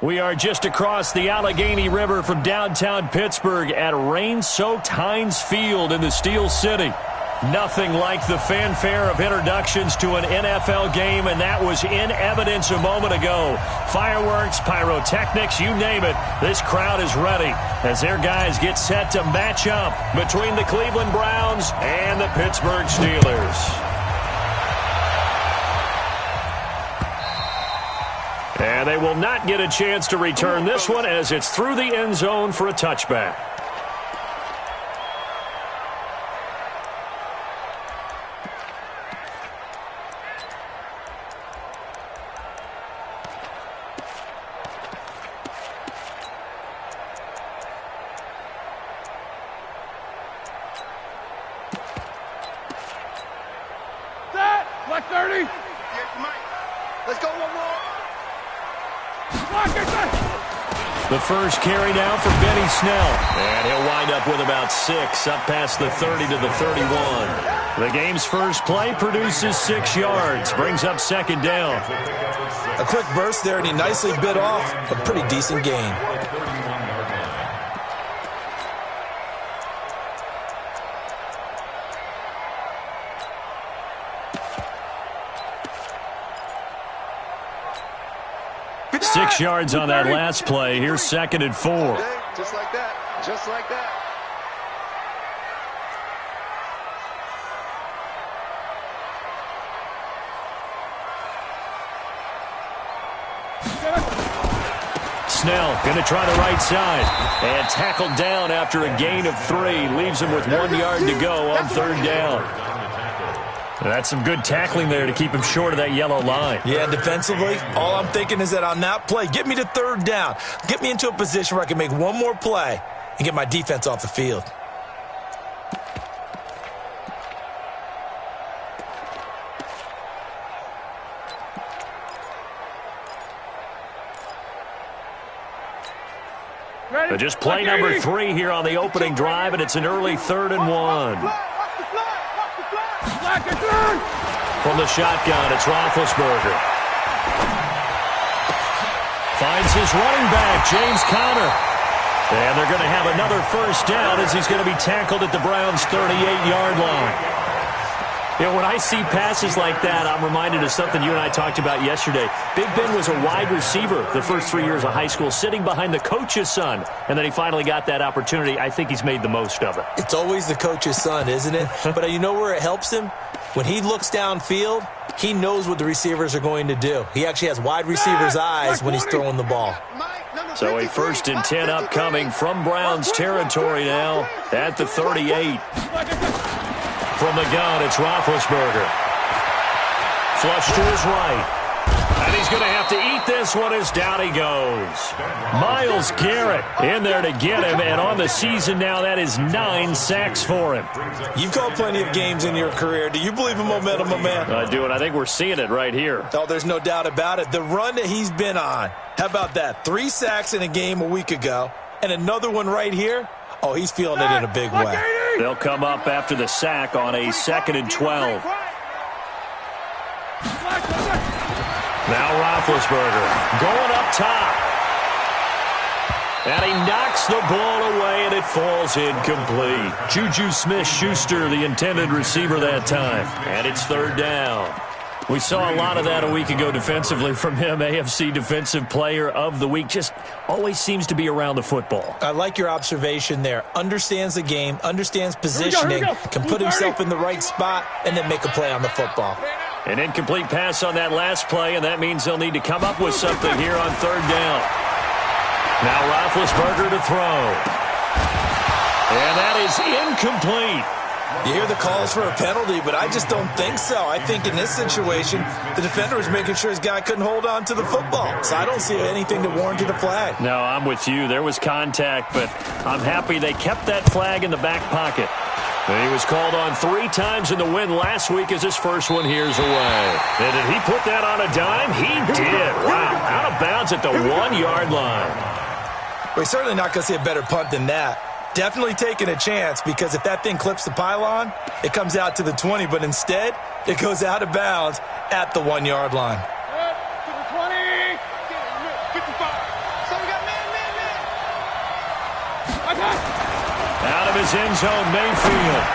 We are just across the Allegheny River from downtown Pittsburgh at rain-soaked Heinz Field in the Steel City. Nothing like the fanfare of introductions to an NFL game, and that was in evidence a moment ago. Fireworks, pyrotechnics, you name it. This crowd is ready as their guys get set to match up between the Cleveland Browns and the Pittsburgh Steelers. And they will not get a chance to return this one as it's through the end zone for a touchback. Black 30. Let's go one more. The first carry now for Benny Snell. And he'll wind up with about 6, up past the 30 to the 31. The game's first play produces 6 yards, brings up second down. A quick burst there, and he nicely bit off a pretty decent gain. Six yards on that last play. Here's second and 4. Just like that. Just like that. Snell going to try the right side. And tackled down after a gain of 3. Leaves him with 1 yard to go on third down. That's some good tackling there to keep him short of that yellow line. Yeah, defensively, all I'm thinking is that on that play, get me to third down. Get me into a position where I can make one more play and get my defense off the field. So just play number 3 here on the opening drive, and it's an early 3rd and 1. From the shotgun, it's Roethlisberger. Finds his running back, James Conner. And they're going to have another first down as he's going to be tackled at the Browns' 38-yard line. You know, when I see passes like that, I'm reminded of something you and I talked about yesterday. Big Ben was a wide receiver the first 3 years of high school, sitting behind the coach's son, and then he finally got that opportunity. I think he's made the most of it. It's always the coach's son, isn't it? But you know where it helps him? When he looks downfield, he knows what the receivers are going to do. He actually has wide receivers' eyes when he's throwing the ball. So a 1st and 10 upcoming from Browns territory now at the 38. From the gun, it's Roethlisberger. Flush to his right. And he's going to have to eat this one as down he goes. Myles Garrett in there to get him, and on the season now, that is 9 sacks for him. You've called plenty of games in your career. Do you believe in momentum, my man? I do, and I think we're seeing it right here. Oh, there's no doubt about it. The run that he's been on, how about that? 3 sacks in a game a week ago, and another one right here. Oh, he's feeling it in a big way. They'll come up after the sack on a 2nd and 12. Now Roethlisberger going up top. And he knocks the ball away, and it falls incomplete. Juju Smith-Schuster, the intended receiver that time. And it's third down. We saw a lot of that a week ago defensively from him. AFC Defensive Player of the Week. Just always seems to be around the football. I like your observation there. Understands the game, understands positioning, can put himself in the right spot, and then make a play on the football. An incomplete pass on that last play, and that means they'll need to come up with something here on third down. Now Roethlisberger to throw. And that is incomplete. You hear the calls for a penalty, but I just don't think so. I think in this situation, the defender was making sure his guy couldn't hold on to the football. So I don't see anything that warranted a flag. No, I'm with you. There was contact, but I'm happy they kept that flag in the back pocket. And he was called on 3 times in the win last week as his first one here's away. And did he put that on a dime? He did. Wow, out of bounds at the 1-yard line. We're certainly not going to see a better punt than that. Definitely taking a chance, because if that thing clips the pylon, it comes out to the 20, but instead, it goes out of bounds at the 1-yard line. To the 20, 55. his end zone, Mayfield.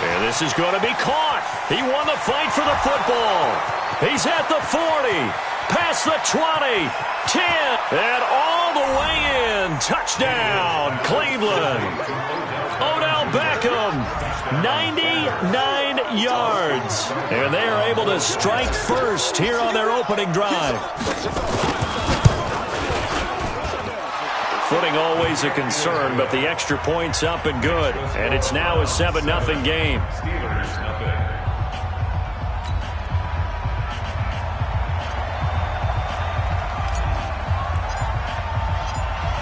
And this is going to be caught. He won the fight for the football. He's at the 40, past the 20, 10, and all the way in. Touchdown, Cleveland. Odell Beckham, 99 yards. And they are able to strike first here on their opening drive. Footing always a concern, but the extra point's up and good. And it's now a 7-0 game.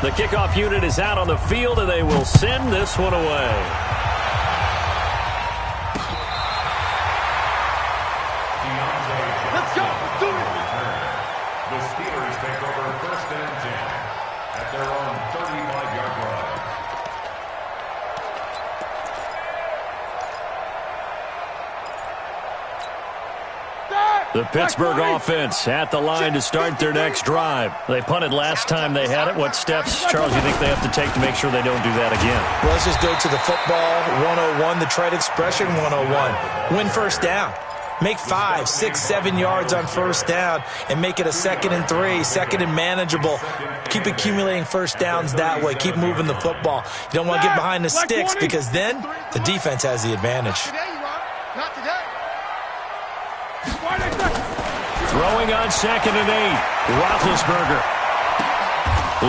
The kickoff unit is out on the field, and they will send this one away. Let's go. Let's do it. The Steelers take over 1st and 10 at their own 35-yard line. The Pittsburgh offense at the line to start their next drive. They punted last time they had it. What steps, Charles, you think they have to take to make sure they don't do that again? Well, let's just go to the football 101, the trade expression 101. Win first down. Make 5, 6, 7 yards on first down and make it a 2nd and 3, 2nd and manageable. Keep accumulating first downs that way. Keep moving the football. You don't want to get behind the sticks because then the defense has the advantage. Today you are. Not today. Throwing on 2nd and 8. Roethlisberger.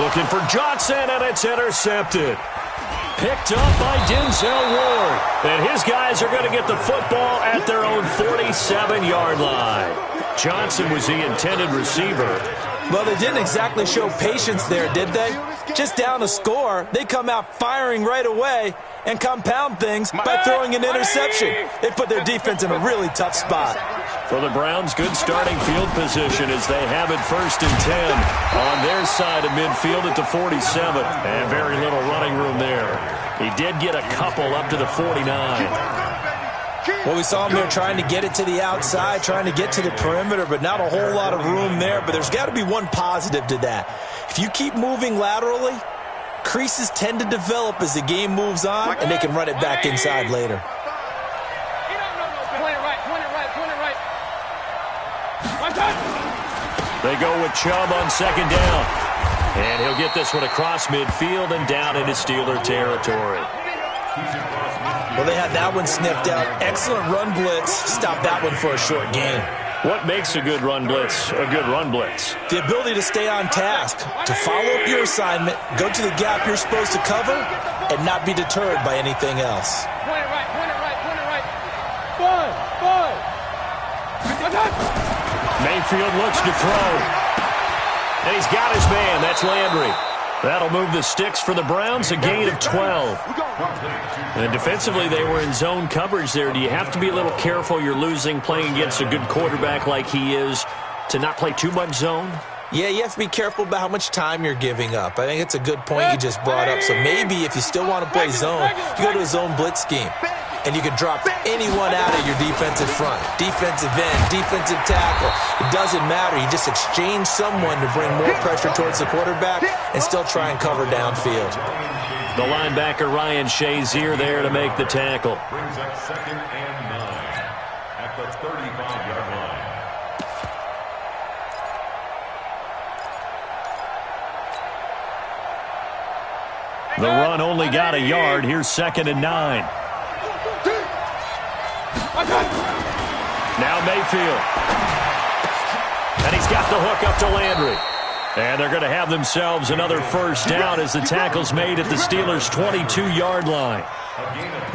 Looking for Johnson, and it's intercepted. Picked up by Denzel Ward. And his guys are going to get the football at their own 47-yard line. Johnson was the intended receiver. Well, they didn't exactly show patience there, did they? Just down a score, they come out firing right away and compound things by throwing an interception. They put their defense in a really tough spot. For the Browns, good starting field position as they have it 1st and 10 on their side of midfield at the 47. And very little running room there. He did get a couple up to the 49. Well, we saw him there trying to get it to the outside, trying to get to the perimeter, but not a whole lot of room there. But there's got to be one positive to that. If you keep moving laterally, creases tend to develop as the game moves on, and they can run it back inside later. They go with Chubb on 2nd down. And he'll get this one across midfield and down into Steeler territory. Well, they had that one sniffed out. Excellent run blitz. Stop that one for a short gain. What makes a good run blitz a good run blitz? The ability to stay on task, to follow up your assignment, go to the gap you're supposed to cover, and not be deterred by anything else. Point it right. Mayfield looks to throw. And he's got his man. That's Landry. That'll move the sticks for the Browns, a gain of 12. And defensively, they were in zone coverage there. Do you have to be a little careful you're losing playing against a good quarterback like he is to not play too much zone? Yeah, you have to be careful about how much time you're giving up. I think it's a good point you just brought up. So maybe if you still want to play zone, you go to a zone blitz scheme. And you can drop anyone out of your defensive front. Defensive end, defensive tackle. It doesn't matter. You just exchange someone to bring more pressure towards the quarterback and still try and cover downfield. The linebacker, Ryan Shazier, there to make the tackle. Brings up 2nd and 9 at the 35-yard line. The run only got a yard. Here's 2nd and 9. Now Mayfield. And he's got the hook up to Landry. And they're going to have themselves another first down as the tackle's made at the Steelers' 22-yard line.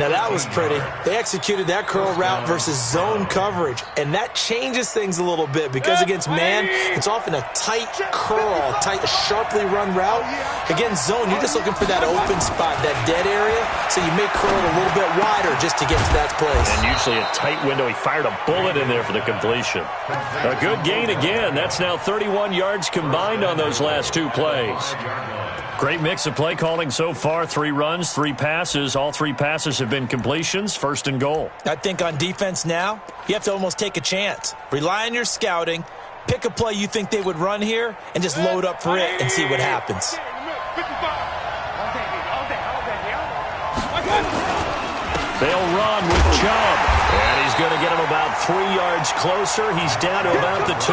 Now that was pretty. They executed that curl route versus zone coverage, and that changes things a little bit because against man, it's often a tight curl, tight, sharply run route. Against zone, you're just looking for that open spot, that dead area, so you may curl it a little bit wider just to get to that place. And usually a tight window. He fired a bullet in there for the completion. A good gain again. That's now 31 yards combined on those last two plays. Great mix of play calling so far. 3 runs, 3 passes. All 3 passes have been completions. 1st and goal. I think on defense now, you have to almost take a chance. Rely on your scouting. Pick a play you think they would run here and just load up for it and see what happens. They'll run with Chubb. And he's going to get him about 3 yards closer. He's down to about the 2.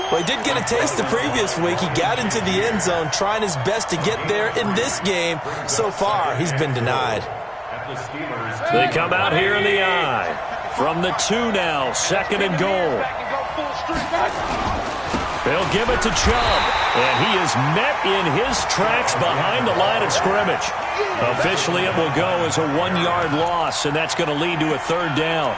Well, he did get a taste the previous week. He got into the end zone trying his best to get there in this game. So far, he's been denied. They come out here in the eye. From the 2 now, 2nd and goal. They'll give it to Chubb. And he is met in his tracks behind the line of scrimmage. Officially, it will go as a 1-yard loss, and that's going to lead to a 3rd down.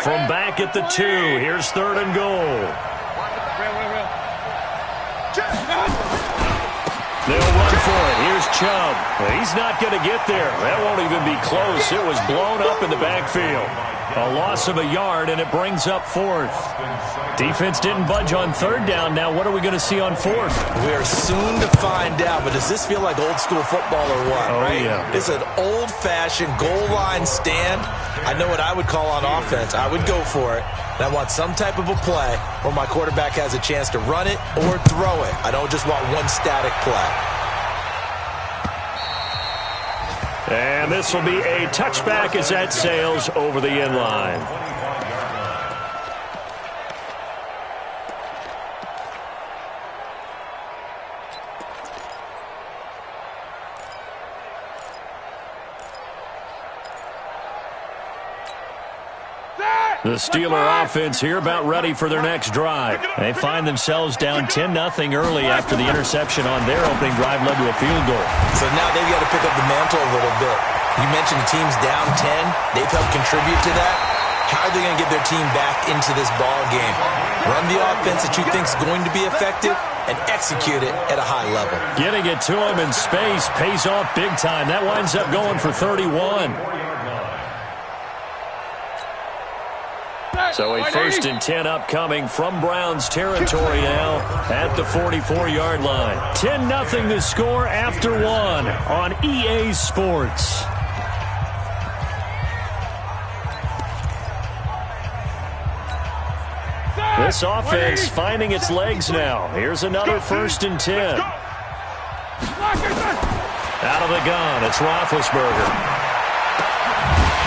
From back at the 2, here's 3rd and goal. They'll run for it. Here's Chubb. He's not going to get there. That won't even be close. It was blown up in the backfield. A loss of a yard, and it brings up 4th. Defense didn't budge on 3rd down. Now what are we going to see on 4th? We are soon to find out, but does this feel like old school football or what? Oh, right? Yeah. It's an old-fashioned goal line stand. I know what I would call on offense. I would go for it. And I want some type of a play where my quarterback has a chance to run it or throw it. I don't just want one static play. And this will be a touchback as that sails over the end line. The Steeler offense here about ready for their next drive. They find themselves down 10-0 early after the interception on their opening drive led to a field goal. So now they've got to pick up the mantle a little bit. You mentioned the team's down 10. They've helped contribute to that. How are they going to get their team back into this ball game? Run the offense that you think is going to be effective and execute it at a high level. Getting it to him in space pays off big time. That winds up going for 31. So a 1st and 10 upcoming from Browns territory now at the 44-yard line. 10-0 the score after 1 on EA Sports. This offense finding its legs now. Here's another 1st and 10. Out of the gun, it's Roethlisberger.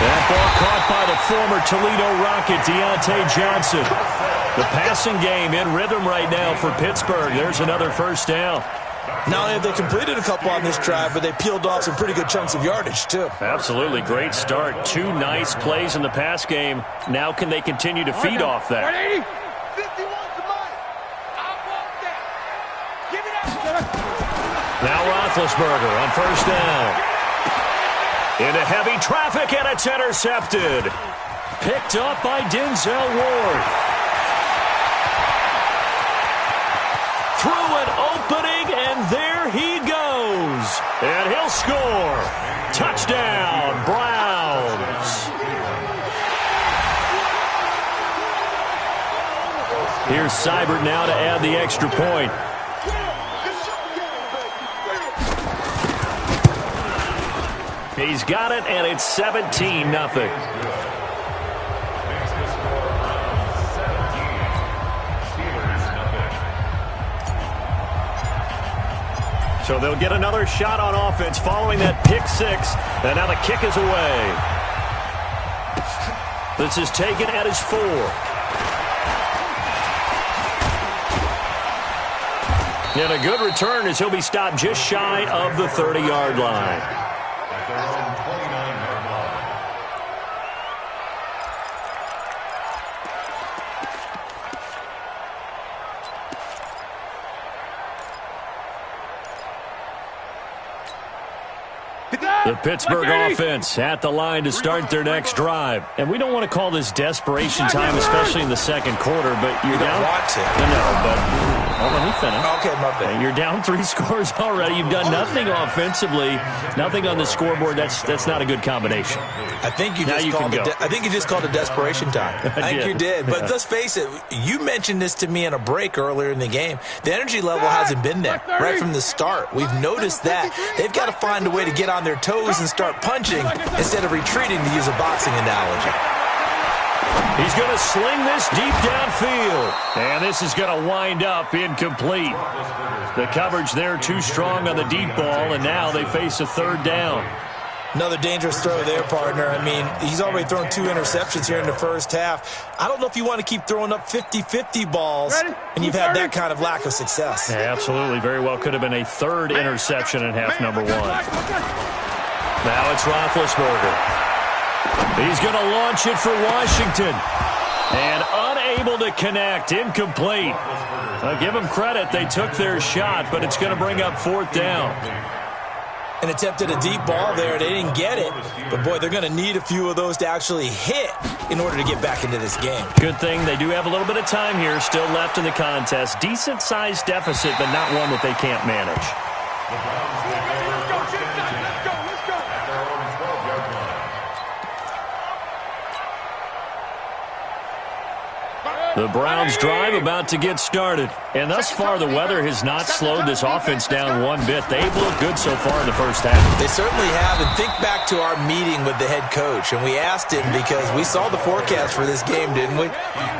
That ball caught by the former Toledo Rocket, Deontay Johnson. The passing game in rhythm right now for Pittsburgh. There's another 1st down. Not only have they completed a couple on this drive, but they peeled off some pretty good chunks of yardage, too. Absolutely. Great start. 2 nice plays in the pass game. Now can they continue to feed off that? 51's the money. I want that. Give it up. Now Roethlisberger on 1st down. Into heavy traffic, and it's intercepted. Picked up by Denzel Ward. Through an opening, and there he goes. And he'll score. Touchdown, Browns. Here's Seibert now to add the extra point. He's got it, and it's 17-0. So they'll get another shot on offense following that pick 6. And now the kick is away. This is taken at his 4. And a good return as he'll be stopped just shy of the 30-yard line. The Pittsburgh offense at the line to start their next drive. And we don't want to call this desperation time, especially in the 2nd quarter, but you're down. You don't want to. No, but let me finish. Okay, my bad. You're down 3 scores already. You've done nothing offensively, nothing on the scoreboard. That's not a good combination. I think you just called it desperation time. I think you did. But let's face it, you mentioned this to me in a break earlier in the game. The energy level hasn't been there right from the start. We've noticed that. They've got to find a way to get on their toes and start punching instead of retreating, to use a boxing analogy. He's going to sling this deep downfield. And this is going to wind up incomplete. The coverage there too strong on the deep ball, and now they face a third down. Another dangerous throw there, partner. I mean, he's already thrown 2 interceptions here in the first half. I don't know if you want to keep throwing up 50-50 balls, and you've had that kind of lack of success. Yeah, absolutely. Very well could have been a third interception in half number 1. Now it's Roethlisberger. He's going to launch it for Washington. And unable to connect. Incomplete. I'll give them credit. They took their shot, but it's going to bring up 4th down. And attempted a deep ball there. They didn't get it. But, boy, they're going to need a few of those to actually hit in order to get back into this game. Good thing they do have a little bit of time here still left in the contest. Decent-sized deficit, but not one that they can't manage. The Browns drive about to get started. And thus far, the weather has not slowed this offense down one bit. They've looked good so far in the first half. They certainly have. And think back to our meeting with the head coach. And we asked him because we saw the forecast for this game, didn't we?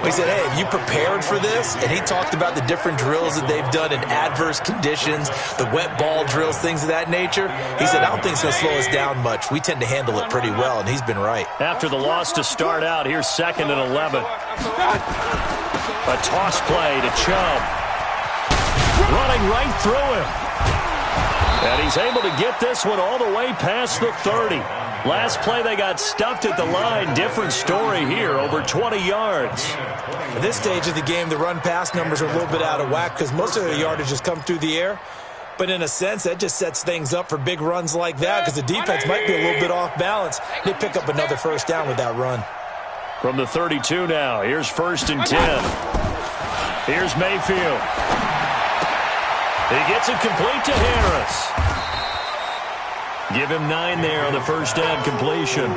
We said, hey, have you prepared for this? And he talked about the different drills that they've done in adverse conditions, the wet ball drills, things of that nature. He said, I don't think it's going to slow us down much. We tend to handle it pretty well, and he's been right. After the loss to start out, here's 2nd and 11. A toss play to Chubb. Running right through him. And he's able to get this one all the way past the 30. Last play they got stuffed at the line. Different story here, over 20 yards. At this stage of the game, the run-pass numbers are a little bit out of whack because most of the yardage has come through the air. But in a sense, that just sets things up for big runs like that because the defense might be a little bit off balance. They pick up another first down with that run. From the 32 now, here's 1st and 10. Here's Mayfield. He gets it complete to Harris. Give him 9 there on the first down completion.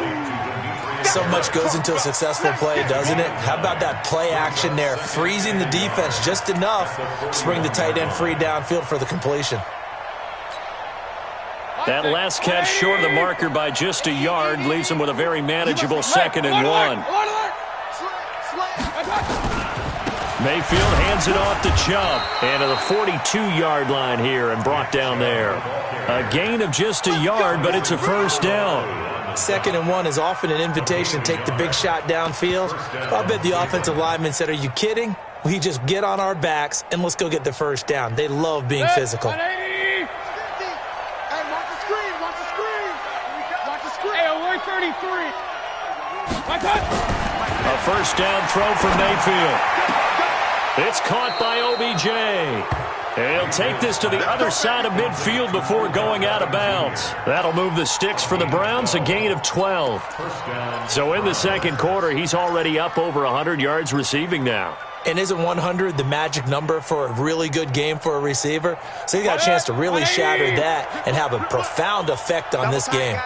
So much goes into a successful play, doesn't it? How about that play action there, freezing the defense just enough to bring the tight end free downfield for the completion. That last catch short of the marker by just a yard leaves him with a very manageable 2nd and 1. Mayfield hands it off to Chubb. And to the 42-yard line here and brought down there. A gain of just a yard, but it's a first down. 2nd and 1 is often an invitation to take the big shot downfield. I bet the offensive lineman said, are you kidding? We just get on our backs and let's go get the first down. They love being physical. A first down throw for Mayfield. It's caught by OBJ. He'll take this to the other side of midfield before going out of bounds. That'll move the sticks for the Browns, a gain of 12. So in the second quarter, he's already up over 100 yards receiving now. And isn't 100 the magic number for a really good game for a receiver? So he got a chance to really shatter that and have a profound effect on this game.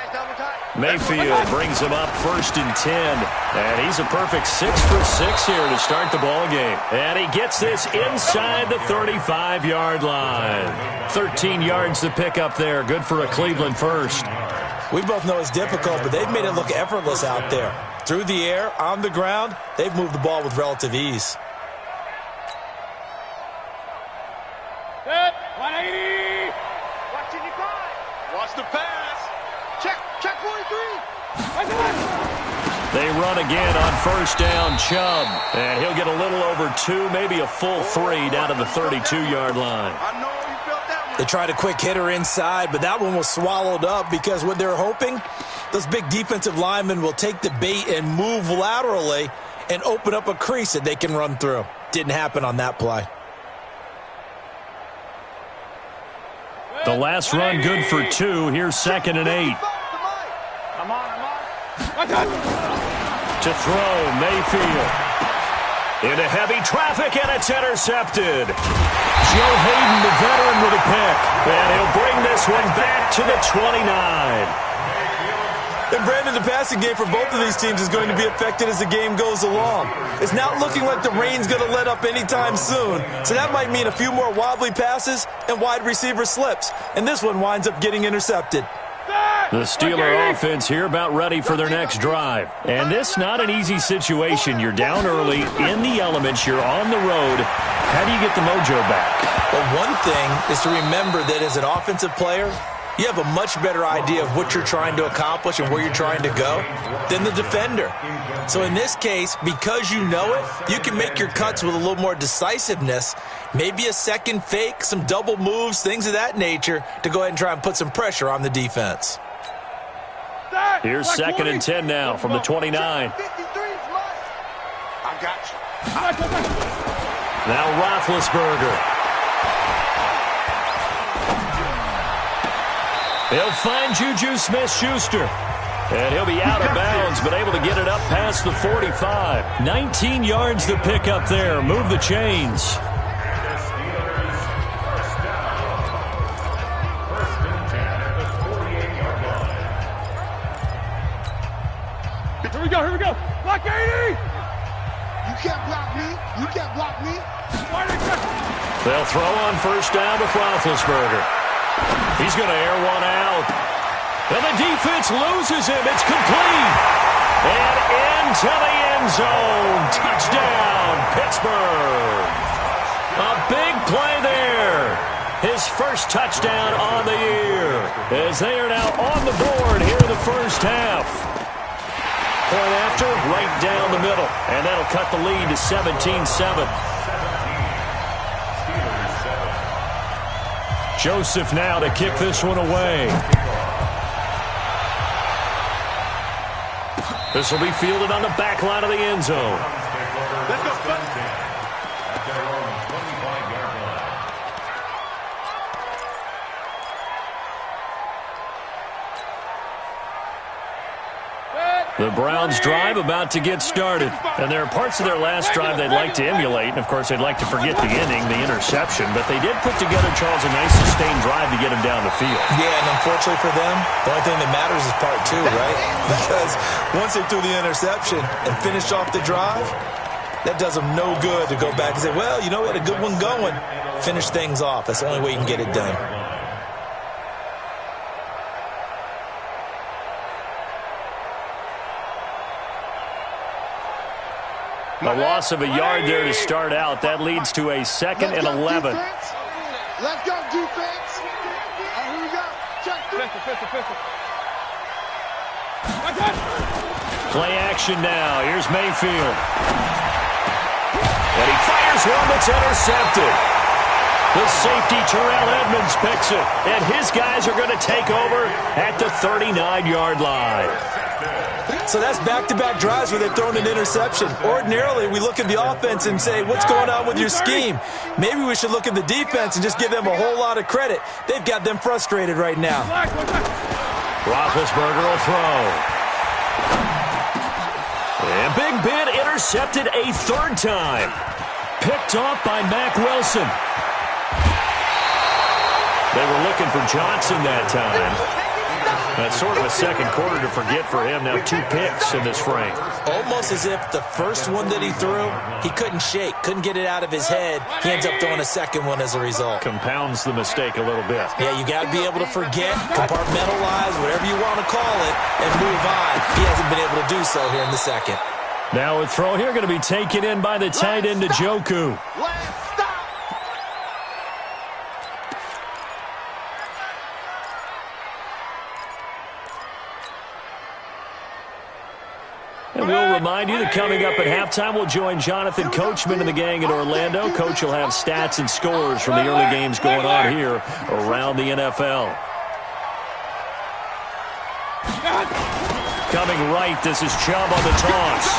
Mayfield brings him up 1st and 10. And he's a perfect 6 for 6 here to start the ball game. And he gets this inside the 35-yard line. 13 yards to pick up there. Good for a Cleveland first. We both know it's difficult, but they've made it look effortless out there. Through the air, on the ground, they've moved the ball with relative ease. Set, 180. Watching you guys. Watch the pass. Check 43. They run again on first down, Chubb. And he'll get a little over 2, maybe a full 3 down to the 32-yard line. I know you felt that one. They tried a quick hitter inside, but that one was swallowed up because what they're hoping, those big defensive linemen will take the bait and move laterally and open up a crease that they can run through. Didn't happen on that play. The last run good for 2. Here's 2nd and 8. I'm on. To throw, Mayfield. Into heavy traffic, and it's intercepted. Joe Hayden, the veteran, with a pick. And he'll bring this one back to the 29. And Brandon, the passing game for both of these teams is going to be affected as the game goes along. It's not looking like the rain's going to let up anytime soon. So that might mean a few more wobbly passes and wide receiver slips. And this one winds up getting intercepted. Set. The Steeler offense here about ready for their next drive. And this not an easy situation. You're down early, in the elements, you're on the road. How do you get the mojo back? Well, one thing is to remember that as an offensive player, you have a much better idea of what you're trying to accomplish and where you're trying to go than the defender. So in this case, because you know it, you can make your cuts with a little more decisiveness, maybe a second fake, some double moves, things of that nature, to go ahead and try and put some pressure on the defense. Here's 2nd and 10 now from the 29. I got you. Now Roethlisberger. He'll find Juju Smith-Schuster. And he'll be out of bounds, but able to get it up past the 45. 19 yards to pick up there. Move the chains. Here we go. Block 80! You can't block me. You can't block me. They'll throw on first down with Roethlisberger. He's going to air one out. And the defense loses him. It's complete. And into the end zone. Touchdown, Pittsburgh. A big play there. His first touchdown on the year. As they are now on the board here in the first half. Point after, right down the middle. And that'll cut the lead to 17-7. Joseph now to kick this one away. This will be fielded on the back line of the end zone. Let's go, The Browns' drive about to get started. And there are parts of their last drive they'd like to emulate. And, of course, they'd like to forget the ending, the interception. But they did put together, Charles, a nice sustained drive to get him down the field. Yeah, and unfortunately for them, the only thing that matters is part two, right? Because once they threw the interception and finished off the drive, that does them no good to go back and say, well, you know, we had a good one going. Finish things off. That's the only way you can get it done. A loss of a yard there to start out. That leads to a 2nd and 11. Let's go, defense. Here we go. Check pistol. Play action now. Here's Mayfield. And he fires one that's intercepted. The safety, Terrell Edmonds, picks it. And his guys are going to take over at the 39-yard line. So that's back-to-back drives where they've thrown an interception. Ordinarily, we look at the offense and say, what's going on with your scheme? Maybe we should look at the defense and just give them a whole lot of credit. They've got them frustrated right now. Roethlisberger will throw. And Big Ben intercepted a 3rd time. Picked off by Mack Wilson. They were looking for Johnson that time. That's sort of a second quarter to forget for him. Now 2 picks in this frame. Almost as if the first one that he threw, he couldn't shake, couldn't get it out of his head. He ends up throwing a second one as a result. Compounds the mistake a little bit. Yeah, you got to be able to forget, compartmentalize, whatever you want to call it, and move on. He hasn't been able to do so here in the second. Now a throw here going to be taken in by the tight end, Njoku. And we'll remind you that coming up at halftime, we'll join Jonathan Coachman and the gang in Orlando. Coach will have stats and scores from the early games going on here around the NFL. Coming right, this is Chubb on the toss.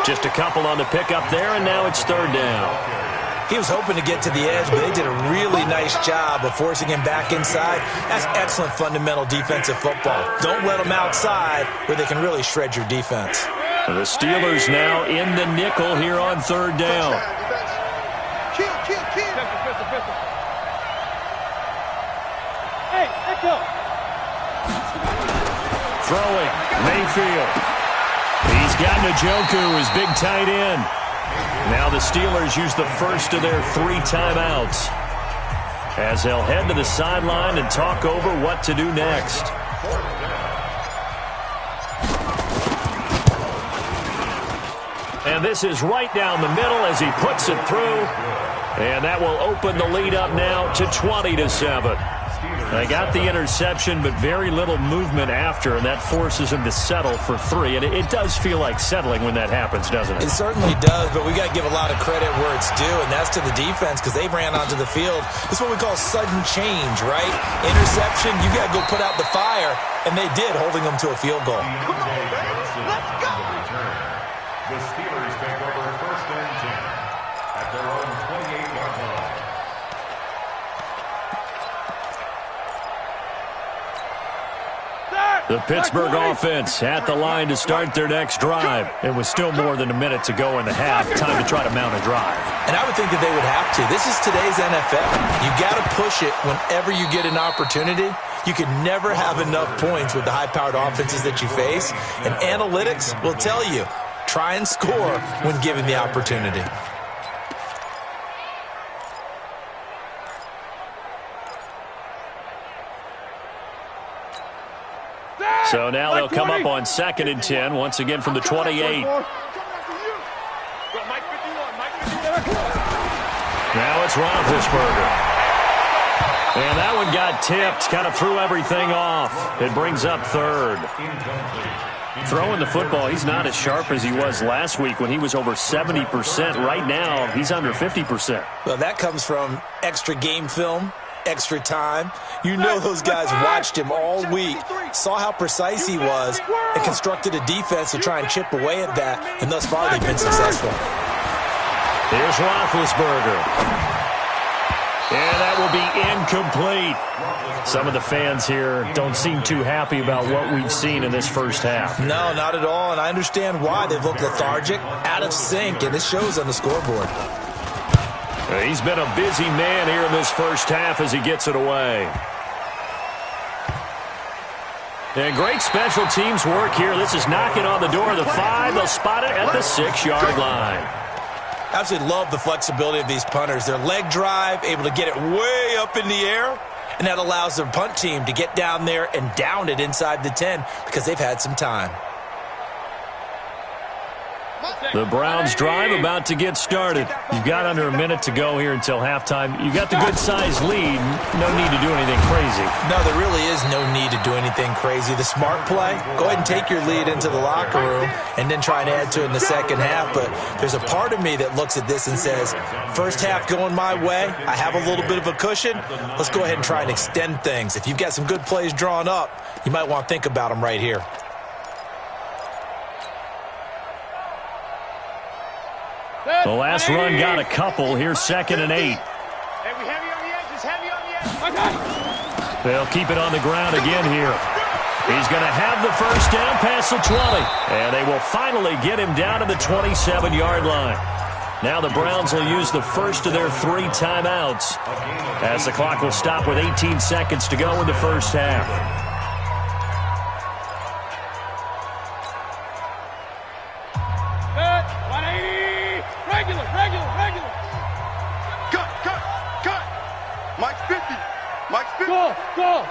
Just a couple on the pickup there, and now it's 3rd down. He was hoping to get to the edge, but they did a really nice job of forcing him back inside. That's excellent fundamental defensive football. Don't let them outside where they can really shred your defense. The Steelers now in the nickel here on 3rd down. Kill. Hey, echo. Throwing, Mayfield. He's got Njoku, his big tight end. Now the Steelers use the first of their 3 timeouts. as they'll head to the sideline and talk over what to do next. And this is right down the middle as he puts it through. And that will open the lead up now to 20-7. They got the interception, but very little movement after, and that forces him to settle for 3. And it does feel like settling when that happens, doesn't it? It certainly does, but we got to give a lot of credit where it's due, and that's to the defense because they ran onto the field. This is what we call sudden change, right? Interception, you got to go put out the fire, and they did, holding them to a field goal. Come on, baby. Let's go. The Steelers take over 1st and 10 at their own 28-yard line. The Pittsburgh offense at the line to start their next drive. It was still more than a minute to go in the half. Time to try to mount a drive. And I would think that they would have to. This is today's NFL. You got to push it whenever you get an opportunity. You can never have enough points with the high-powered offenses that you face. And analytics will tell you, try and score when given the opportunity. So now they'll come up on 2nd and 10, once again from the 28. Now it's Roethlisberger. And that one got tipped, kind of threw everything off. It brings up 3rd. Throwing the football, he's not as sharp as he was last week when he was over 70%. Right now, he's under 50%. Well, that comes from extra game film, extra time. You know those guys watched him all week, saw how precise he was, and constructed a defense to try and chip away at that, and thus far they've been successful. Here's Roethlisberger. And that will be incomplete. Some of the fans here don't seem too happy about what we've seen in this first half. No, not at all, and I understand why. They've looked lethargic, out of sync, and it shows on the scoreboard. He's been a busy man here in this first half as he gets it away. And great special teams work here. This is knocking on the door of the 5. They'll spot it at the 6-yard line. Absolutely love the flexibility of these punters. Their leg drive, able to get it way up in the air, and that allows their punt team to get down there and down it inside the 10 because they've had some time. The Browns drive about to get started. You've got under a minute to go here until halftime. You've got the good-sized lead. No need to do anything crazy. No, there really is no need to do anything crazy. The smart play, go ahead and take your lead into the locker room and then try and add to it in the second half. But there's a part of me that looks at this and says, first half going my way, I have a little bit of a cushion. Let's go ahead and try and extend things. If you've got some good plays drawn up, you might want to think about them right here. The last run got a couple. Here's 2nd and 8. Hey, we heavy on the edges, heavy on the edges. They'll keep it on the ground again here. He's going to have the first down past the 20. And they will finally get him down to the 27-yard line. Now the Browns will use the first of their 3 timeouts as the clock will stop with 18 seconds to go in the first half. Go!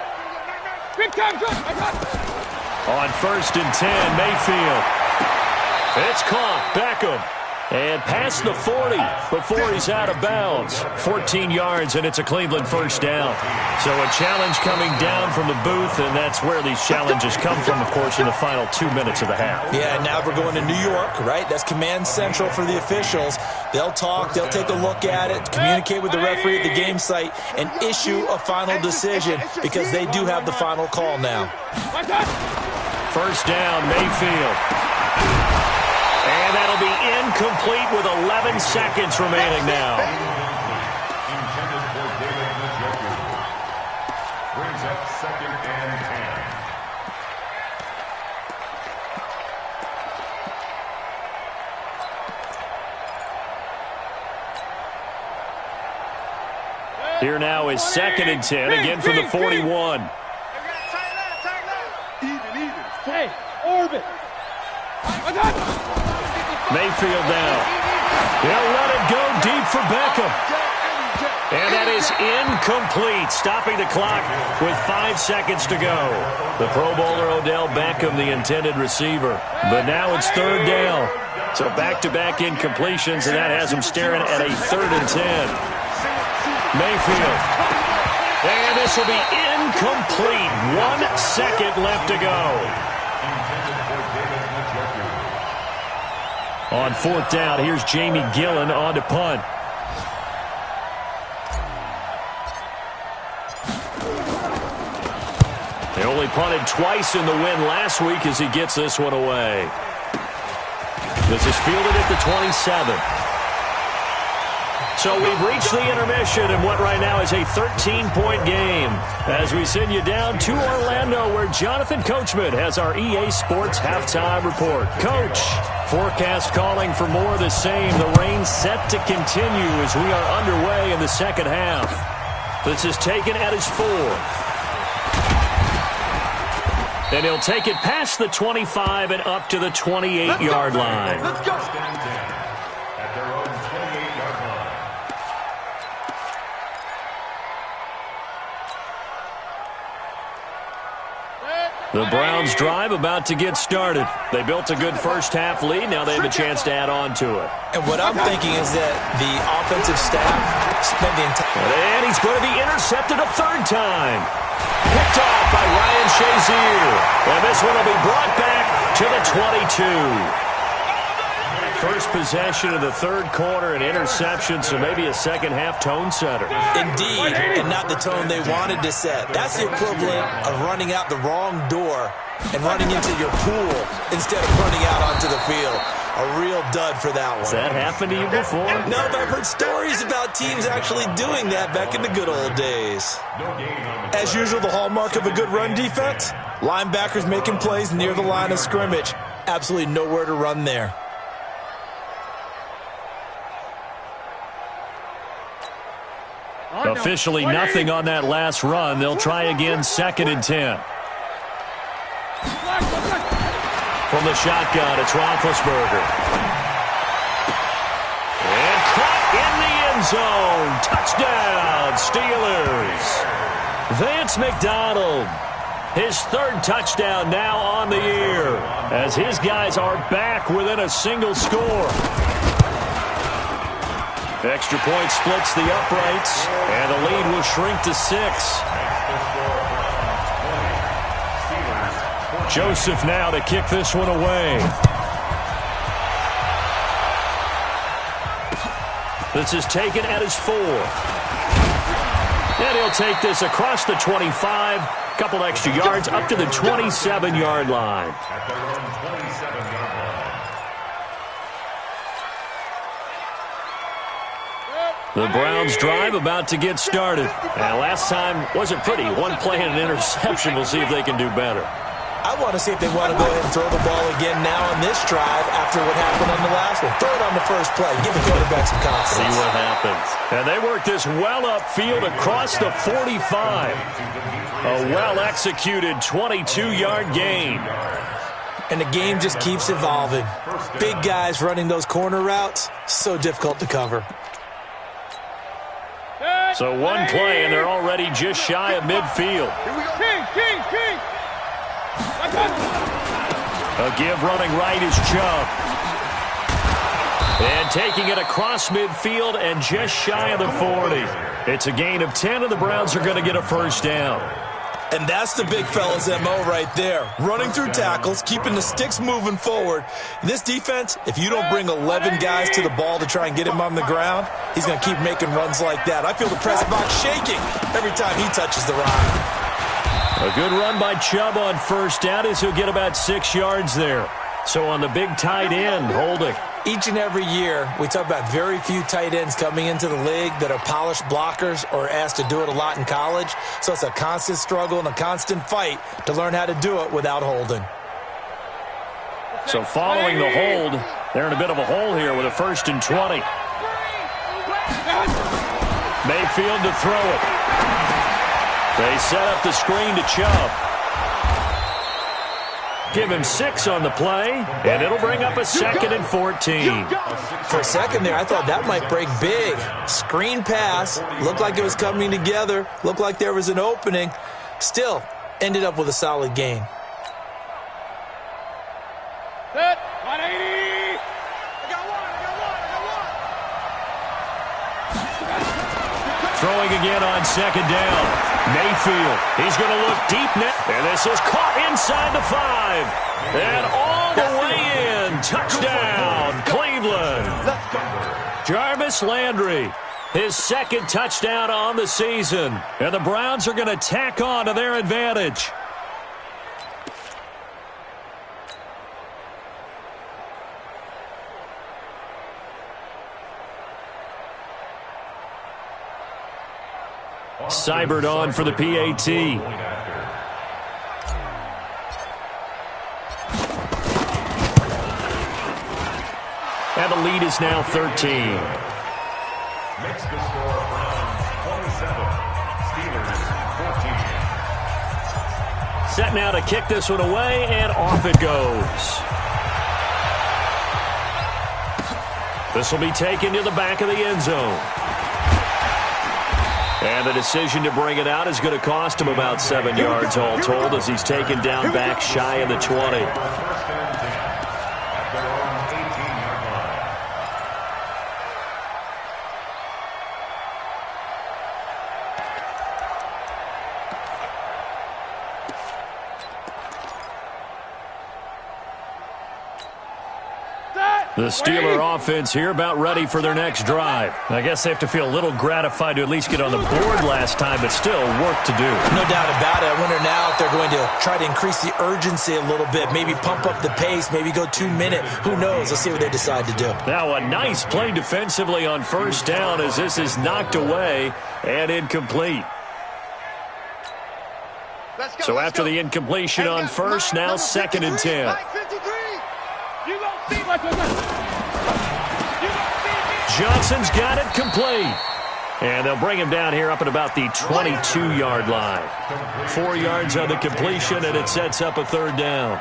Big time, good! On 1st and 10, Mayfield. It's caught. Beckham. And past the 40 before he's out of bounds. 14 yards, and it's a Cleveland first down. So a challenge coming down from the booth, and that's where these challenges come from, of course, in the final 2 minutes of the half. Yeah, now we're going to New York, right? That's command central for the officials. They'll talk, they'll take a look at it, communicate with the referee at the game site, and issue a final decision because they do have the final call now. First down, Mayfield. And that'll be incomplete with 11 seconds remaining now. Intended for David Njoku. Brings up 2nd and 10. Here now is 2nd and 10, again from the 41. Hey, orbit. Mayfield now. They'll let it go deep for Beckham. And that That is incomplete, stopping the clock with 5 seconds to go. The Pro Bowler Odell Beckham, the intended receiver. But now it's third down. So back-to-back incompletions, and that has him staring at a 3rd and 10. Mayfield. And this will be incomplete. 1 second left to go. On 4th down, here's Jamie Gillen on to punt. They only punted twice in the win last week as he gets this one away. This is fielded at the 27. So we've reached the intermission in what right now is a 13-point game as we send you down to Orlando where Jonathan Coachman has our EA Sports halftime report. Coach, forecast calling for more of the same. The rain set to continue as we are underway in the second half. This is taken at his 4th. And he'll take it past the 25 and up to the 28-yard line. Let's go. At their own 28-yard line. The Browns drive about to get started. They built a good first-half lead. Now they have a chance to add on to it. And what I'm thinking is that the offensive staff spent the entire... And he's going to be intercepted a 3rd time. Picked off by Ryan Shazier. And this one will be brought back to the 22. First possession of the 3rd quarter, an interception, so maybe a second-half tone setter. Indeed, and not the tone they wanted to set. That's the equivalent of running out the wrong door and running into your pool instead of running out onto the field. A real dud for that one. Has that happened to you before? No, but I've heard stories about teams actually doing that back in the good old days. As usual, the hallmark of a good run defense, linebackers making plays near the line of scrimmage. Absolutely nowhere to run there. Officially nothing on that last run. They'll try again, 2nd and 10. From the shotgun, it's Roethlisberger. And caught in the end zone. Touchdown, Steelers. Vance McDonald, his 3rd touchdown now on the year as his guys are back within a single score. Extra point splits the uprights, and the lead will shrink to 6. Joseph now to kick this one away. This is taken at his 4. And he'll take this across the 25, couple extra yards up to the 27-yard line. At their own 27-yard line. The Browns drive about to get started. And last time wasn't pretty. One play and an interception. We'll see if they can do better. I want to see if they want to go ahead and throw the ball again now on this drive after what happened on the last one. Throw it on the first play. Give the quarterback some confidence. See what happens. And they work this well upfield across the 45. A well-executed 22-yard gain. And the game just keeps evolving. Big guys running those corner routes, so difficult to cover. So one play, and they're already just shy of midfield. King. A give running right is Chubb. And taking it across midfield and just shy of the 40. It's a gain of 10, and the Browns are going to get a first down. And that's the big fella's MO right there. Running through tackles, keeping the sticks moving forward. This defense, if you don't bring 11 guys to the ball to try and get him on the ground, he's going to keep making runs like that. I feel the press box shaking every time he touches the rock. A good run by Chubb on first down as he'll get about 6 yards there. So on the big tight end, holding. Each and every year, we talk about very few tight ends coming into the league that are polished blockers or asked to do it a lot in college. So it's a constant struggle and a constant fight to learn how to do it without holding. So following the hold, they're in a bit of a hole here with a 1st and 20. Mayfield to throw it. They set up the screen to Chubb. Give him 6 on the play, and it'll bring up a 2nd and 14. For a second there, I thought that might break big. Screen pass. Looked like it was coming together. Looked like there was an opening. Still, ended up with a solid gain. Set. 180. Throwing again on 2nd down. Mayfield, he's going to look deep net. And this is caught inside the 5. And all the way in. Touchdown, Cleveland. Jarvis Landry, his 2nd touchdown on the season. And the Browns are going to tack on to their advantage. Seibert on for the PAT. And the lead is now 13. Makes the score Browns 27, Steelers 14. Set now to kick this one away, and off it goes. This will be taken to the back of the end zone. And the decision to bring it out is going to cost him about 7 yards all told as he's taken down back shy of the 20. First and 10 at their own 18-yard line. The Steeler offense here about ready for their next drive. I guess they have to feel a little gratified to at least get on the board last time, but still work to do. No doubt about it. I wonder now if they're going to try to increase the urgency a little bit, maybe pump up the pace, maybe go 2-minute. Who knows? Let's see what they decide to do. Now a nice play defensively on 1st down as this is knocked away and incomplete. So after the incompletion on 1st, now 2nd and 10. Johnson's got it complete. And they'll bring him down here up at about the 22-yard line. 4 yards on the completion, and it sets up a 3rd down.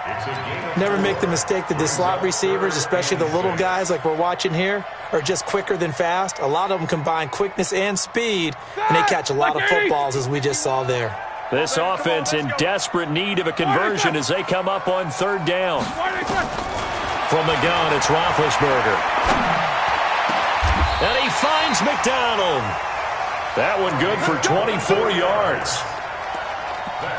Never make the mistake that the slot receivers, especially the little guys like we're watching here, are just quicker than fast. A lot of them combine quickness and speed, and they catch a lot of footballs, as we just saw there. This offense in desperate need of a conversion as they come up on 3rd down. From the gun, it's Roethlisberger. And he finds McDonald. That one good for 24 yards.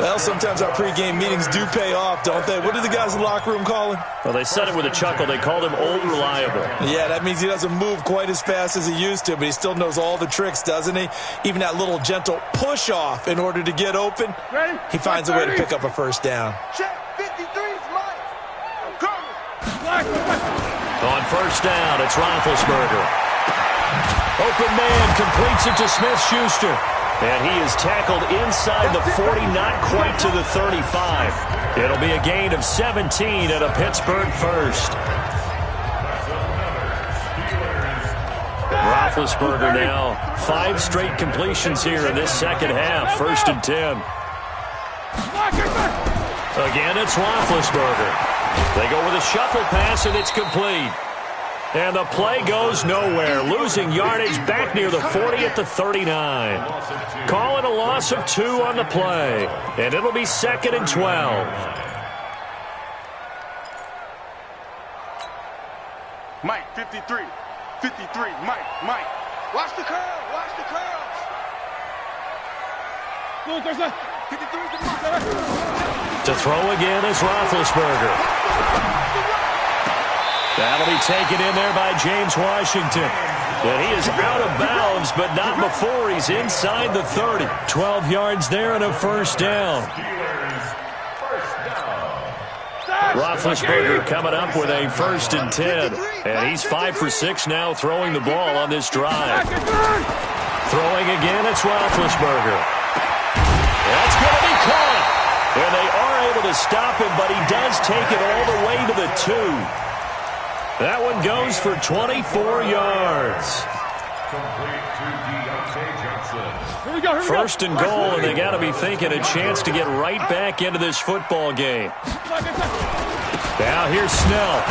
Well, sometimes our pregame meetings do pay off, don't they? What do the guys in the locker room call him? Well, they said it with a chuckle. They called him Old Reliable. Yeah, that means he doesn't move quite as fast as he used to, but he still knows all the tricks, doesn't he? Even that little gentle push-off in order to get open. He finds a way to pick up a 1st down. Check 53 is mine. I'm coming. On 1st down, it's Roethlisberger. Open man completes it to Smith-Schuster. And he is tackled inside the 40, not quite to the 35. It'll be a gain of 17 and a Pittsburgh 1st. Roethlisberger now 5 straight completions here in this 2nd half. 1st and 10. Again, it's Roethlisberger. They go with a shuffle pass, and it's complete. And the play goes nowhere, losing yardage back near the 40 at the 39. Call it a loss of 2 on the play, and it'll be 2nd and 12. Mike, 53. 53, Mike. Watch the curl, watch the curls. 53 to Mike. To throw again is Roethlisberger. That'll be taken in there by James Washington. And he is out of bounds, but not before he's inside the 30. 12 yards there and a 1st down. Roethlisberger coming up with a 1st and 10. And he's 5 for 6 now throwing the ball on this drive. Throwing again, it's Roethlisberger. That's going to be caught. And they are able to stop him, but he does take it all the way to the 2. That one goes for 24 yards. Here we go. 1st and goal, and they got to be thinking a chance to get right back into this football game. Now here's Snell.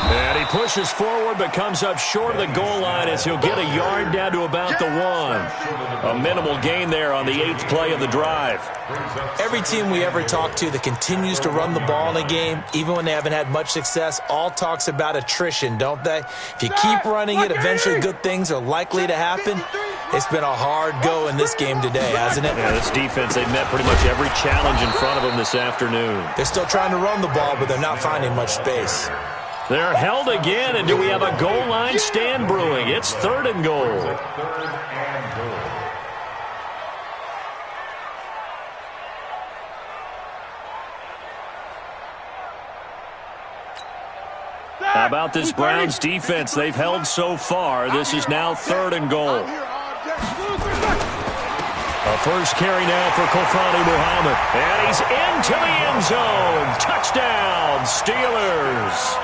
And he pushes forward but comes up short of the goal line as he'll get a yard down to about the 1. A minimal gain there on the 8th play of the drive. Every team we ever talk to that continues to run the ball in a game, even when they haven't had much success, all talks about attrition, don't they? If you keep running it, eventually good things are likely to happen. It's been a hard go in this game today, hasn't it? Yeah, this defense, they've met pretty much every challenge in front of them this afternoon. They're still trying to run the ball, but they're not finding much space. They're held again, and do we have a goal line stand brewing? It's 3rd and goal. How about this Browns defense they've held so far? This is now 3rd and goal. A first carry now for Kofani Muhammad. And he's into the end zone. Touchdown, Steelers.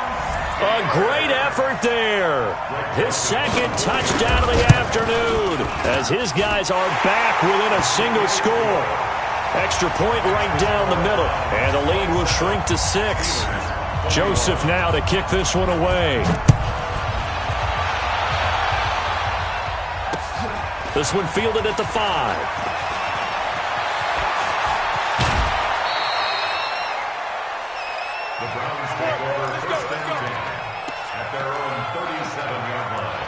A great effort there. His 2nd touchdown of the afternoon as his guys are back within a single score. Extra point right down the middle. And the lead will shrink to 6. Joseph now to kick this one away. This one fielded at the 5. The Browns take over 1st and 10 at their own 37-yard line.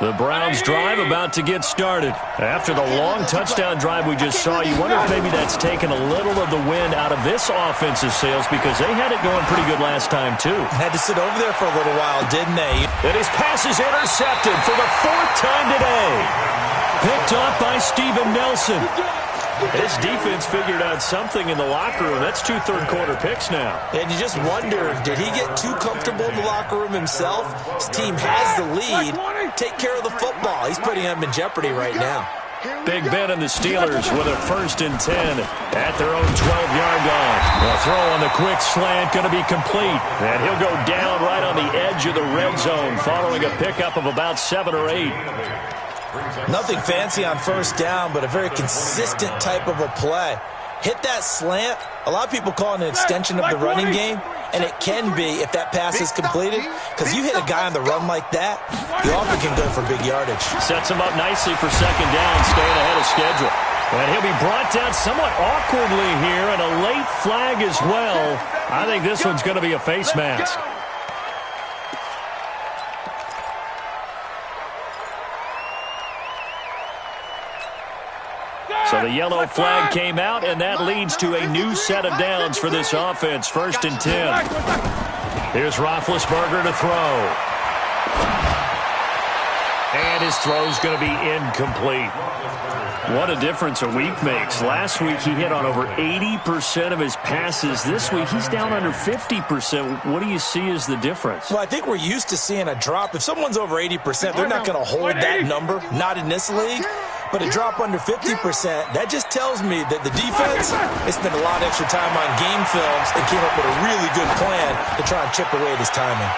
The Browns drive about to get started. After the long touchdown drive we just saw, you wonder if maybe that's taken a little of the wind out of this offensive sails because they had it going pretty good last time too. Had to sit over there for a little while, didn't they? And his pass is intercepted for the 4th time today. Picked off by Steven Nelson. His defense figured out something in the locker room. That's 2 third-quarter picks now. And you just wonder, did he get too comfortable in the locker room himself? His team has the lead. Take care of the football. He's putting them in jeopardy right now. Big Ben and the Steelers with a 1st and 10 at their own 12-yard line. The throw on the quick slant going to be complete. And he'll go down right on the edge of the red zone following a pickup of about 7 or 8. Nothing fancy on 1st down, but a very consistent type of a play. Hit that slant. A lot of people call it an extension of the running game, and it can be if that pass is completed, because you hit a guy on the run like that, you often can go for big yardage. Sets him up nicely for 2nd down, staying ahead of schedule. And he'll be brought down somewhat awkwardly here, and a late flag as well. I think this one's going to be a face mask. So the yellow flag came out, and that leads to a new set of downs for this offense. 1st and 10. Here's Roethlisberger to throw. And his throw's going to be incomplete. What a difference a week makes. Last week he hit on over 80% of his passes. This week he's down under 50%. What do you see as the difference? Well, I think we're used to seeing a drop. If someone's over 80%, they're not going to hold that number, not in this league. But a drop under 50%, that just tells me that the defense has spent a lot of extra time on game films and came up with a really good plan to try and chip away at his timing.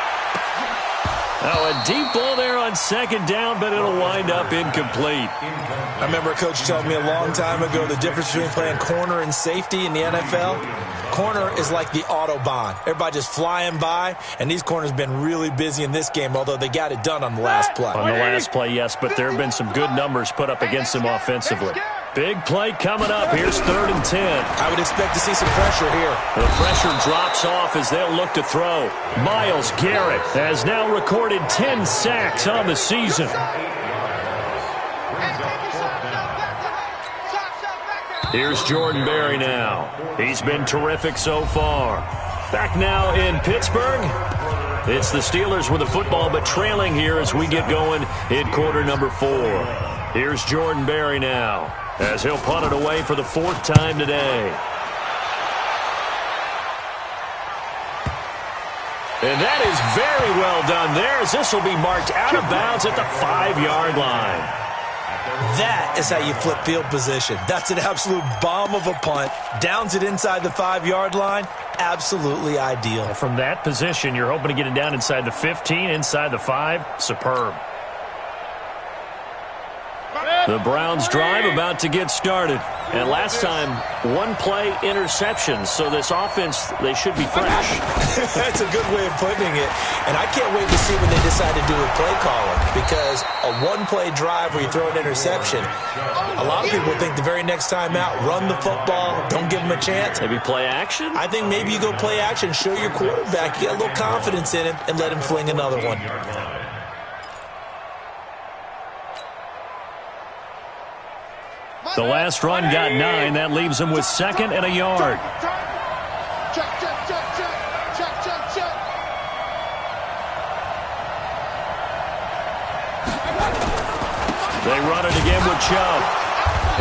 Oh, a deep ball there on 2nd down, but it'll wind up incomplete. I remember a coach telling me a long time ago the difference between playing corner and safety in the NFL. Corner is like the Autobahn. Everybody just flying by, and these corners have been really busy in this game, although they got it done on the last play. On the last play, yes, but there have been some good numbers put up against them offensively. Big play coming up. Here's 3rd and 10. I would expect to see some pressure here. The pressure drops off as they'll look to throw. Myles Garrett has now recorded 10 sacks on the season. Here's Jordan Berry now. He's been terrific so far. Back now in Pittsburgh. It's the Steelers with the football, but trailing here as we get going in quarter number 4. Here's Jordan Berry now, as he'll punt it away for the 4th time today. And that is very well done there, as this will be marked out of bounds at the 5-yard line. That is how you flip field position. That's an absolute bomb of a punt. Downs it inside the 5-yard line. absolutely ideal. From that position, you're hoping to get it down inside the 15, inside the 5. Superb. The Browns drive about to get started. And last time, one-play interception. So this offense, they should be fresh. That's a good way of putting it. And I can't wait to see what they decide to do with play calling. Because a one-play drive where you throw an interception, a lot of people think the very next time out, run the football, don't give them a chance. Maybe play action? I think maybe you go play action, show your quarterback, get a little confidence in him, and let him fling another one. The last run got 9. That leaves him with 2nd and a yard. Check, check, check, check. Check, check, check. They run it again with Chubb.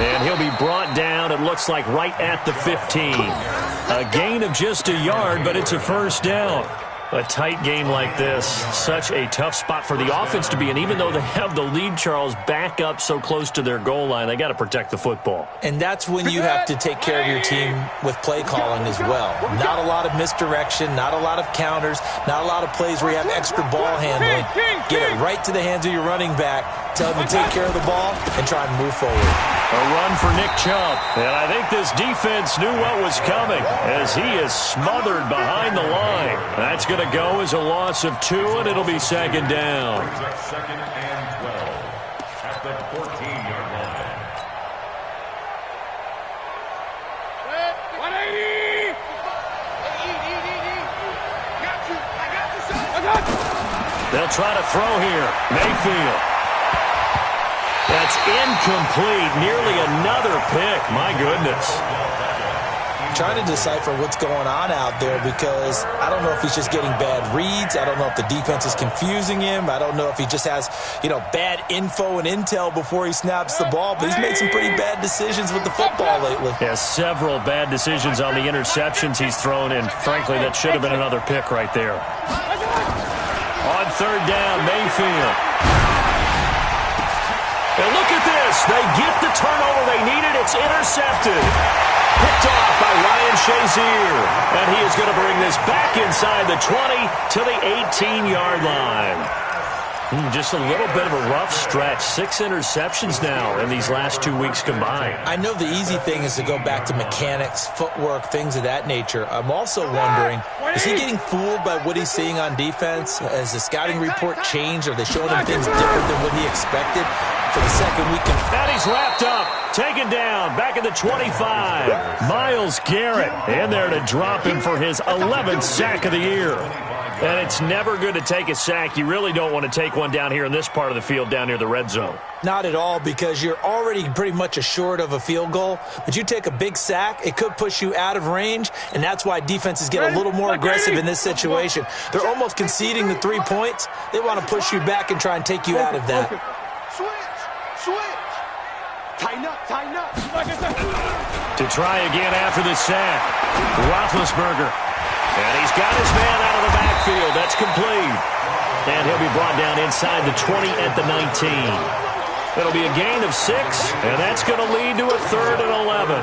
And he'll be brought down, it looks like, right at the 15. A gain of just a yard, but it's a first down. A tight game like this, such a tough spot for the offense to be in. Even though they have the lead, Charles, back up so close to their goal line, they got to protect the football. And that's when you have to take care of your team with play calling as well. Not a lot of misdirection, not a lot of counters, not a lot of plays where you have extra ball handling. Get it right to the hands of your running back, tell him to take care of the ball, and try and move forward. A run for Nick Chubb. And I think this defense knew what was coming as he is smothered behind the line. That's going to go as a loss of 2, and it'll be 2nd down. Second and 12 at the 14-yard line. 180! Got you. I got you, son. They'll try to throw here. Mayfield. That's incomplete. Nearly another pick. My goodness. Trying to decipher what's going on out there because I don't know if he's just getting bad reads. I don't know if the defense is confusing him. I don't know if he just has, bad info and intel before he snaps the ball. But he's made some pretty bad decisions with the football lately. Yeah, several bad decisions on the interceptions he's thrown, and frankly, that should have been another pick right there. On 3rd down, Mayfield. And look at this. They get the turnover they needed. It's intercepted. Picked off by Ryan Shazier. And he is going to bring this back inside the 20 to the 18-yard line. Just a little bit of a rough stretch. 6 interceptions now in these last 2 weeks combined. I know the easy thing is to go back to mechanics, footwork, things of that nature. I'm also wondering, is he getting fooled by what he's seeing on defense? Has the scouting report changed? Are they showing him things different than what he expected for the second week? And he's wrapped up, taken down, back at the 25. Myles Garrett in there to drop him for his 11th sack of the year. And it's never good to take a sack. You really don't want to take one down here in this part of the field down near the red zone. Not at all, because you're already pretty much assured of a field goal. But you take a big sack, it could push you out of range, and that's why defenses get a little more aggressive in this situation. They're almost conceding the 3 points. They want to push you back and try and take you out of that. Switch. Tighten up. To try again after the sack, Roethlisberger. And he's got his man out of the backfield. That's complete. And he'll be brought down inside the 20 at the 19. It'll be a gain of 6, and that's going to lead to a 3rd and 11.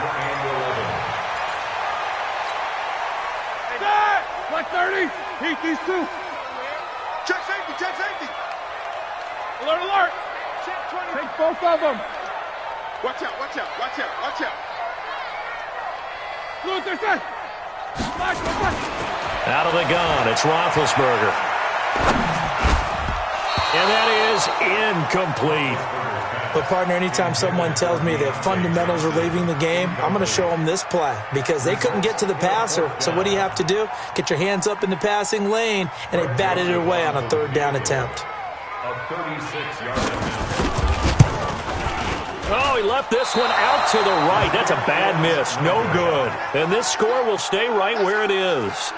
Black 30. Heat these 2. Check safety. Alert. Check 20. Take both of them. Watch out. Look, they're set. Out of the gun, it's Roethlisberger. And that is incomplete. But, partner, anytime someone tells me that fundamentals are leaving the game, I'm going to show them this play because they couldn't get to the passer. So what do you have to do? Get your hands up in the passing lane, and they batted it away on a 3rd down attempt. A 36-yard attempt. Oh, he left this one out to the right. That's a bad miss. No good. And this score will stay right where it is.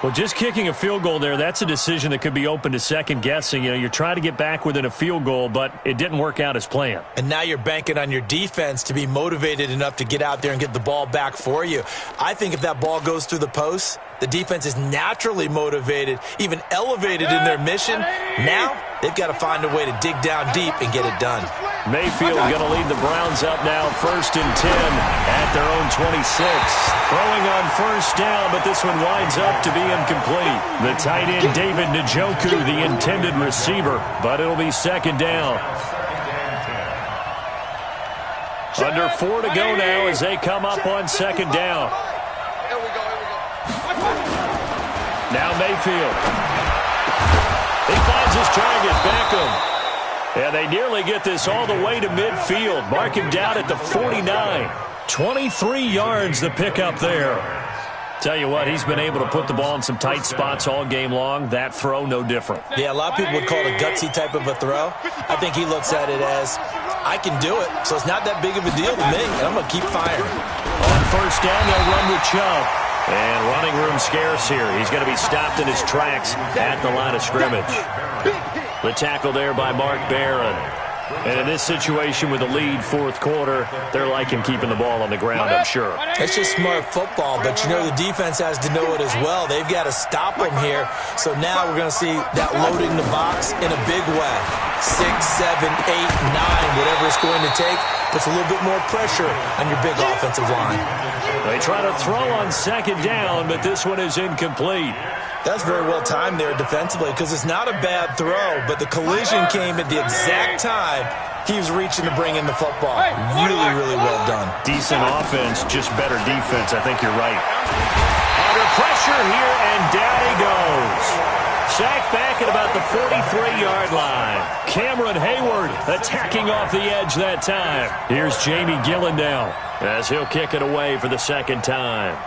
Well, just kicking a field goal there, that's a decision that could be open to second guessing. You're trying to get back within a field goal, but it didn't work out as planned. And now you're banking on your defense to be motivated enough to get out there and get the ball back for you. I think if that ball goes through the post, the defense is naturally motivated, even elevated in their mission. Now they've got to find a way to dig down deep and get it done. Mayfield going to lead the Browns up now 1st and 10 at their own 26. Throwing on first down, but this one winds up to be incomplete. The tight end, David Njoku, the intended receiver, but it'll be second down. Under 4 to go now as they come up on second down. Now Mayfield. He finds his target, Beckham. And they nearly get this all the way to midfield. Mark him down at the 49. 23 yards the pickup there. Tell you what, he's been able to put the ball in some tight spots all game long. That throw, no different. Yeah, a lot of people would call it a gutsy type of a throw. I think he looks at it as, I can do it, so it's not that big of a deal to me, and I'm going to keep firing. On first down, they'll run with Chubb. And running room scarce here. He's going to be stopped in his tracks at the line of scrimmage. The tackle there by Mark Barron. And in this situation with the lead fourth quarter, they're liking keeping the ball on the ground, I'm sure. It's just smart football, but you know the defense has to know it as well. They've got to stop them here. So now we're going to see that loading the box in a big way. 6, 7, 8, 9, whatever it's going to take, puts a little bit more pressure on your big offensive line. They try to throw on second down, but this one is incomplete. That's very well timed there defensively because it's not a bad throw, but the collision came at the exact time he was reaching to bring in the football. Really, really well done. Decent offense, just better defense. I think you're right. Under pressure here, and down he goes. Sacked back at about the 43-yard line. Cameron Hayward attacking off the edge that time. Here's Jamie Gillendow as he'll kick it away for the second time.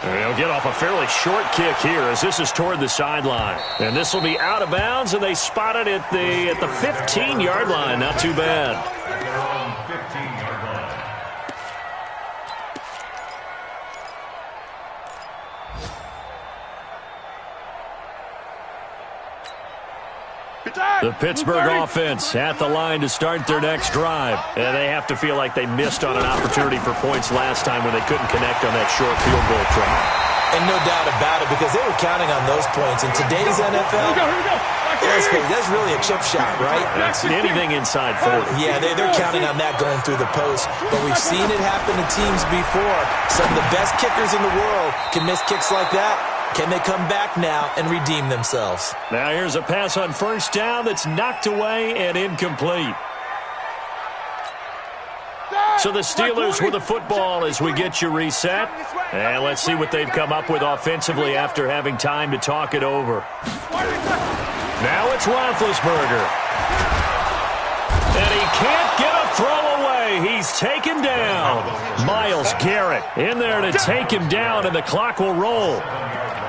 They'll get off a fairly short kick here as this is toward the sideline. And this will be out of bounds, and they spot it at the 15-yard line. Not too bad. They're on 15-yard line. The Pittsburgh offense at the line to start their next drive. And they have to feel like they missed on an opportunity for points last time when they couldn't connect on that short field goal try. And no doubt about it, because they were counting on those points. In today's NFL, that's really a chip shot, right? That's anything inside 40. Yeah, they're counting on that going through the post. But we've seen it happen to teams before. Some of the best kickers in the world can miss kicks like that. Can they come back now and redeem themselves? Now here's a pass on first down that's knocked away and incomplete. So the Steelers with the football as we get you reset. And let's see what they've come up with offensively after having time to talk it over. Now it's Roethlisberger. And he can't get a throw away. He's taken down. Myles Garrett in there to take him down, and the clock will roll.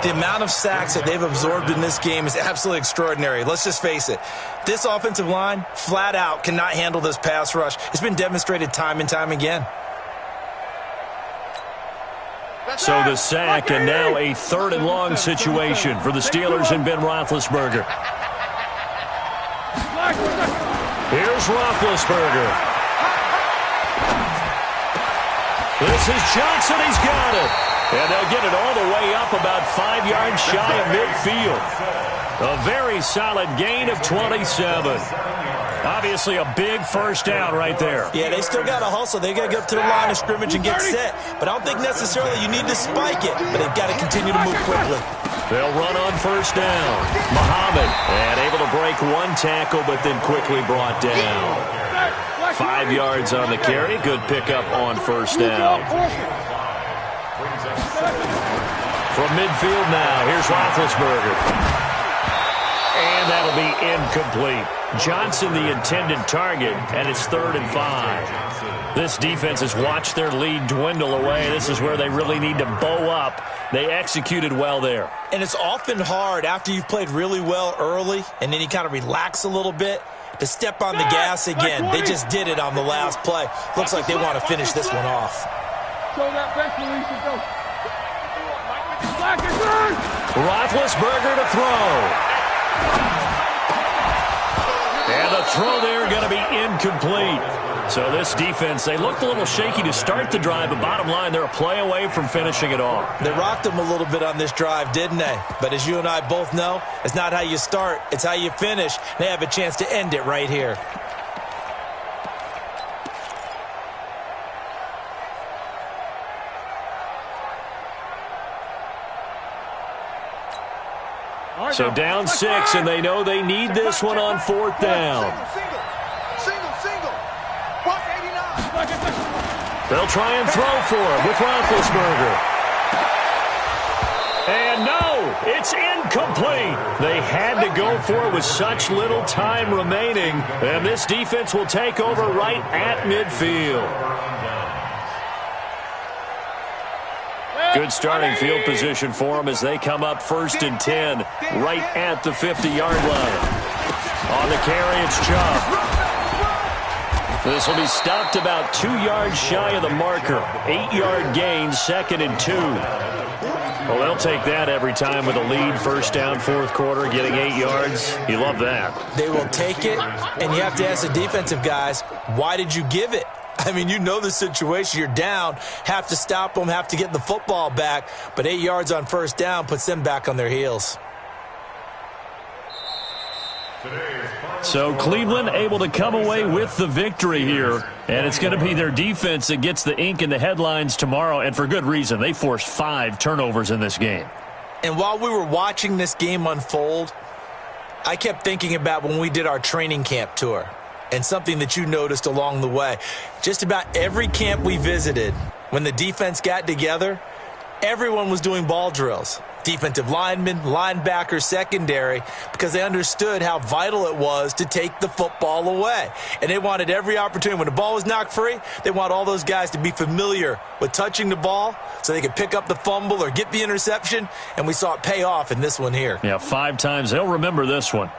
The amount of sacks that they've absorbed in this game is absolutely extraordinary. Let's just face it. This offensive line, flat out, cannot handle this pass rush. It's been demonstrated time and time again. So the sack, and now a third and long situation for the Steelers and Ben Roethlisberger. Here's Roethlisberger. This is Johnson. He's got it. And they'll get it all the way up about 5 yards shy of midfield. A very solid gain of 27. Obviously a big first down right there. Yeah, they still got to hustle. They got to get up to the line of scrimmage and get set. But I don't think necessarily you need to spike it. But they've got to continue to move quickly. They'll run on first down. Muhammad, and able to break one tackle, but then quickly brought down. 5 yards on the carry. Good pickup on first down. From midfield now, here's Roethlisberger. And that'll be incomplete. Johnson the intended target, and it's 3rd and 5. This defense has watched their lead dwindle away. This is where they really need to bow up. They executed well there. And it's often hard after you've played really well early, and then you kind of relax a little bit, to step on the gas again. They just did it on the last play. Looks like they want to finish this one off. Roethlisberger to throw. And the throw there going to be incomplete. So this defense, they looked a little shaky to start the drive, but bottom line, they're a play away from finishing it off. They rocked them a little bit on this drive, didn't they? But as you and I both know, it's not how you start, it's how you finish. They have a chance to end it right here. So down 6, and they know they need this one on 4th down. Single. Watch 89. They'll try and throw for it with Roethlisberger. And no, it's incomplete. They had to go for it with such little time remaining, and this defense will take over right at midfield. Good starting field position for them as they come up 1st and 10, right at the 50-yard line. On the carry, it's Chubb. This will be stopped about 2 yards shy of the marker. 8-yard gain, 2nd and 2. Well, they'll take that every time with a lead, 1st down, 4th quarter, getting 8 yards. You love that. They will take it, and you have to ask the defensive guys, why did you give it? I mean, you know the situation. You're down, have to stop them, have to get the football back, but 8 yards on 1st down puts them back on their heels. So Cleveland able to come away with the victory here, and it's going to be their defense that gets the ink in the headlines tomorrow, and for good reason. They forced 5 turnovers in this game. And while we were watching this game unfold, I kept thinking about when we did our training camp tour. And something that you noticed along the way. Just about every camp we visited, when the defense got together, everyone was doing ball drills. Defensive linemen, linebackers, secondary, because they understood how vital it was to take the football away. And they wanted every opportunity. When the ball was knocked free, they want all those guys to be familiar with touching the ball so they could pick up the fumble or get the interception. And we saw it pay off in this one here. Yeah, 5 times. They'll remember this one.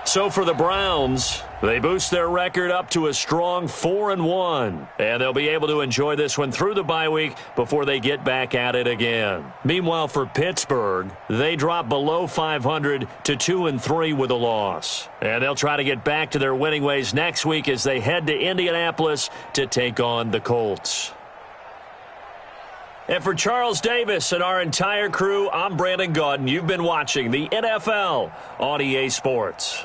So for the Browns, they boost their record up to a strong 4-1. And they'll be able to enjoy this one through the bye week before they get back at it again. Meanwhile, for Pittsburgh, they drop below 500 to 2-3 with a loss. And they'll try to get back to their winning ways next week as they head to Indianapolis to take on the Colts. And for Charles Davis and our entire crew, I'm Brandon Gaudin. You've been watching the NFL on EA Sports.